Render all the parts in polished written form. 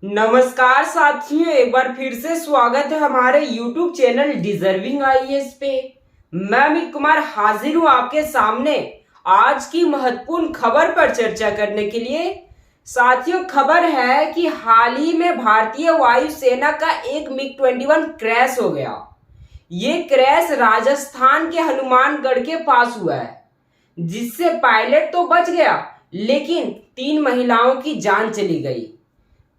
नमस्कार साथियों, एक बार फिर से स्वागत है हमारे YouTube चैनल डिजर्विंग आईएएस पे। मैं अमित कुमार हाजिर हूं आपके सामने आज की महत्वपूर्ण खबर पर चर्चा करने के लिए। साथियों, खबर है कि हाल ही में भारतीय वायुसेना का एक MiG-21 क्रैश हो गया। ये क्रैश राजस्थान के हनुमानगढ़ के पास हुआ है, जिससे पायलट तो बच गया लेकिन 3 महिलाओं की जान चली गई।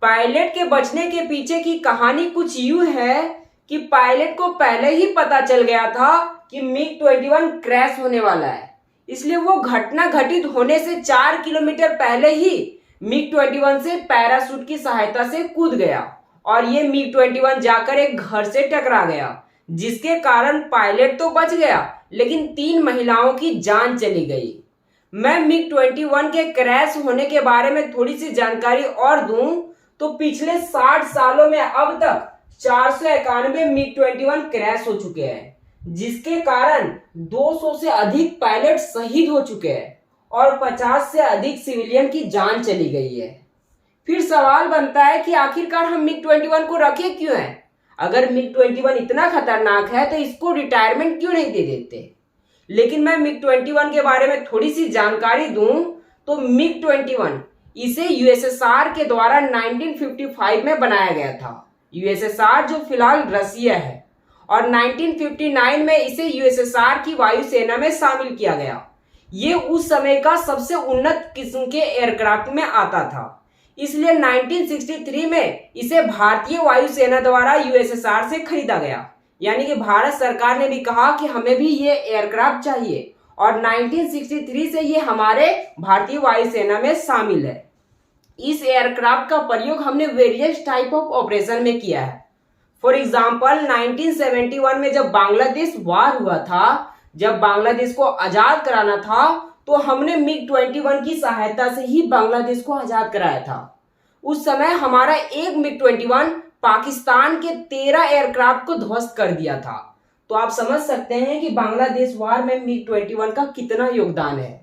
पायलट के बचने के पीछे की कहानी कुछ यूं है कि पायलट को पहले ही पता चल गया था कि MiG-21 क्रैश होने वाला है, इसलिए वो घटना घटित होने से 4 किलोमीटर पहले ही MiG-21 से पैराशूट की सहायता से कूद गया और ये MiG-21 जाकर एक घर से टकरा गया, जिसके कारण पायलट तो बच गया लेकिन 3 महिलाओं की जान चली गई। मैं MiG-21 के क्रैश होने के बारे में थोड़ी सी जानकारी और दूं तो पिछले 60 सालों में अब तक 491 MiG-21 क्रैश हो चुके हैं, जिसके कारण 200 से अधिक पायलट शहीद हो चुके हैं और 50 से अधिक सिविलियन की जान चली गई है। फिर सवाल बनता है कि आखिरकार हम MiG-21 को रखे क्यों हैं? अगर MiG-21 इतना खतरनाक है तो इसको रिटायरमेंट क्यों नहीं दे देते? लेकिन मैं MiG-21 के बारे में थोड़ी सी जानकारी दूं तो MiG-21 इसे यूएसएसआर के द्वारा 1955 में बनाया गया था। यूएसएसआर जो फिलहाल रसिया है, और 1959 में इसे यूएसएसआर की वायुसेना में शामिल किया गया। ये उस समय का सबसे उन्नत किस्म के एयरक्राफ्ट में आता था, इसलिए 1963 में इसे भारतीय वायुसेना द्वारा यूएसएसआर से खरीदा गया। यानी कि भारत सरकार ने भी कहा कि हमें भी ये एयरक्राफ्ट चाहिए और 1963 से ये हमारे भारतीय वायुसेना में शामिल है। इस एयरक्राफ्ट का प्रयोग हमने वेरियस टाइप ऑफ ऑपरेशन में किया है। फॉर एग्जांपल 1971 में जब बांग्लादेश वार हुआ था, जब बांग्लादेश को आजाद कराना था, तो हमने MiG-21 की सहायता से ही बांग्लादेश को आजाद कराया था। उस समय हमारा एक MiG-21 पाकिस्तान के 13 एयरक्राफ्ट को ध्वस्त कर दिया था। तो आप समझ सकते हैं कि बांग्लादेश वार में MiG-21 का कितना योगदान है।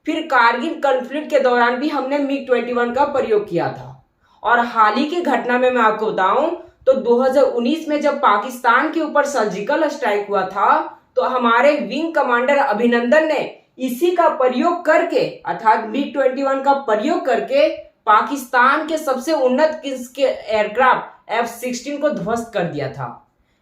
फिर कारगिल कॉन्फ्लिक्ट के दौरान भी हमने MiG-21 का प्रयोग किया था। और हाल ही की घटना में मैं आपको बताऊं तो 2019 में जब पाकिस्तान के ऊपर सर्जिकल स्ट्राइक हुआ था, तो हमारे विंग कमांडर अभिनंदन ने इसी का प्रयोग करके, अर्थात MiG-21 का प्रयोग करके पाकिस्तान के सबसे उन्नत किस्म के एयरक्राफ्ट F-16 को ध्वस्त कर दिया था।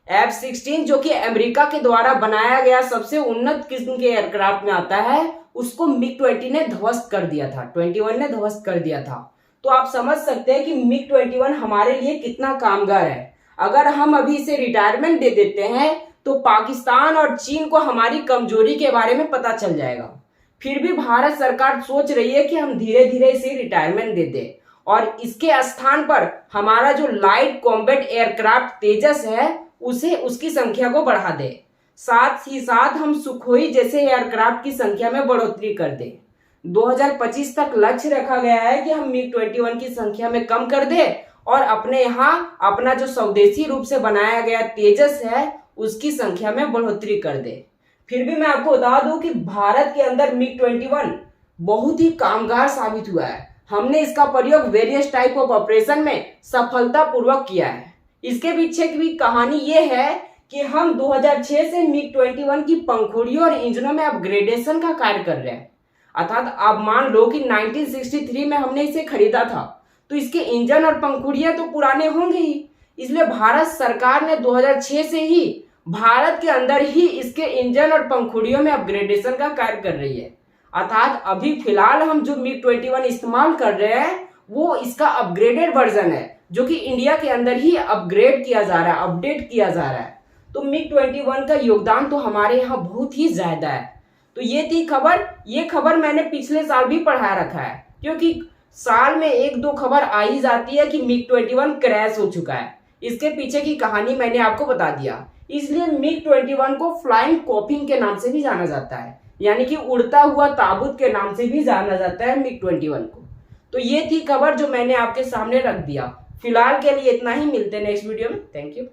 F-16 जो कि अमेरिका के द्वारा बनाया गया सबसे उन्नत किस्म के एयरक्राफ्ट में आता है, उसको MiG-20 ने ध्वस्त कर दिया था, 21 ने ध्वस्त कर दिया था। तो आप समझ सकते हैं कि MiG-21 हमारे लिए कितना कामगार है। अगर हम अभी इसे रिटायरमेंट दे देते हैं तो पाकिस्तान और चीन को हमारी कमजोरी के बारे में पता चल जाएगा। फिर भी भारत सरकार सोच रही है कि हम धीरे धीरे इसे रिटायरमेंट दे दें और इसके स्थान पर हमारा जो लाइट कॉम्बैट एयरक्राफ्ट तेजस है उसे उसकी संख्या को बढ़ा दे। साथ ही साथ हम सुखोई जैसे एयरक्राफ्ट की संख्या में बढ़ोतरी कर दे। 2025 तक लक्ष्य रखा गया है कि हम MiG-21 की संख्या में कम कर दे और अपने यहाँ अपना जो स्वदेशी रूप से बनाया गया तेजस है उसकी संख्या में बढ़ोतरी कर दे। फिर भी मैं आपको बता दूं कि भारत के अंदर MiG-21 बहुत ही कामगार साबित हुआ है। हमने इसका प्रयोग वेरियस टाइप ऑफ ऑपरेशन में सफलतापूर्वक किया है। इसके पीछे की भी कहानी ये है कि हम 2006 से MiG-21 की पंखुड़ियों और इंजनों में अपग्रेडेशन का कार्य कर रहे हैं। अर्थात आप मान लो कि 1963 में हमने इसे खरीदा था, तो इसके इंजन और पंखुड़ियां तो पुराने होंगे ही, इसलिए भारत सरकार ने 2006 से ही भारत के अंदर ही इसके इंजन और पंखुड़ियों में अपग्रेडेशन का कार्य कर रही है। अर्थात अभी फिलहाल हम जो MiG-21 इस्तेमाल कर रहे हैं वो इसका अपग्रेडेड वर्जन है, जो कि इंडिया के अंदर ही अपग्रेड किया जा रहा है, अपडेट किया जा रहा है। तो MiG-21 का योगदान तो हमारे यहाँ बहुत ही ज्यादा है। तो ये थी खबर। ये खबर मैंने पिछले साल भी पढ़ा रखा है, क्योंकि साल में 1-2 खबर आ ही जाती है कि MiG-21 क्रैश हो चुका है। इसके पीछे की कहानी मैंने आपको बता दिया। इसलिए MiG-21 को फ्लाइंग कॉफिन के नाम से भी जाना जाता है, यानी कि उड़ता हुआ ताबूत के नाम से भी जाना जाता है MiG-21 को। तो ये थी खबर जो मैंने आपके सामने रख दिया। फिलहाल के लिए इतना ही, मिलते हैं नेक्स्ट वीडियो में। Thank you.